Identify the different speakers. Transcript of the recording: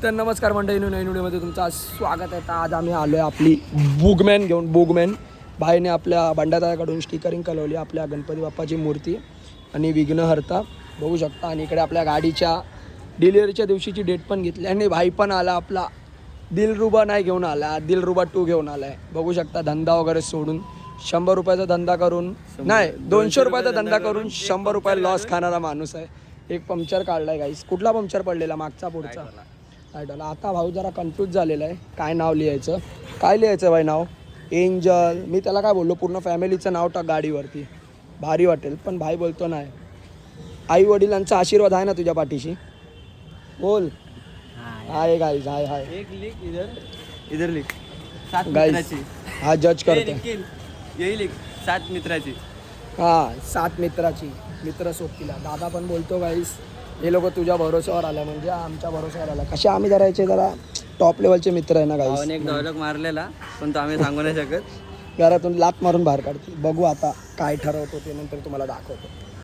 Speaker 1: तर नमस्कार मंडळी, नवीन व्हिडिओमध्ये तुमचं स्वागत आहे. तर आज आम्ही आलो आहे आपली बुगमॅन घेऊन. बुगमॅन भाईने आपल्या भंडारदादाकडून स्टिकरिंग कलवली आपल्या गणपती बाप्पाची मूर्ती आणि विघ्नहर्ता बघू शकता. आणि इकडे आपल्या गाडीच्या डिलिव्हरीच्या दिवशीची डेट पण घेतली आणि भाई पण आला आपला. दिलरुबा नाही घेऊन आला, दिलरुबा 2 घेऊन आला आहे. बघू शकता, धंदा वगैरे सोडून 100 रुपयाचा धंदा करून नाही 200 रुपयाचा धंदा करून 100 रुपये लॉस खाणारा माणूस आहे. एक पंक्चर काढला आहे गाईस. कुठला पंक्चर पडलेला? मागचा पुढचा टायटल. आता भाऊ जरा कन्फ्यूज झालेला आहे, काय नाव लिहायचं, काय लिहायचं भाई नाव. एंजल. मी त्याला काय बोललो, पूर्ण फॅमिलीचं नाव टाक गाडीवरती, भारी वाटेल. पण भाई बोलतो नाही. आई वडिलांचा आशीर्वाद आहे ना तुझ्या पाठीशी? बोल. हाय गाईज, हाय हाय.
Speaker 2: एक लिख इधर लिख 7
Speaker 1: गाईज
Speaker 2: मित्राची.
Speaker 1: हा जज करतो.
Speaker 2: यही लिख 7 मित्राची.
Speaker 1: हा 7 मित्राची. मित्र सोबतीला दादा पण बोलतो गाईस, हे लोक तुझ्या भरोश्यावर आलं म्हणजे आमच्या भरोश्यावर आला. कसे आम्ही जरायचे जरा टॉप लेवलचे मित्र आहे ना गाईस.
Speaker 2: एक डायलॉग मारलेला पण तो आम्ही सांगू नाही शकत.
Speaker 1: घरातून लात मारून बाहेर काढतील. बघू आता काय ठरवतो ते, नंतर तुम्हाला दाखवतो.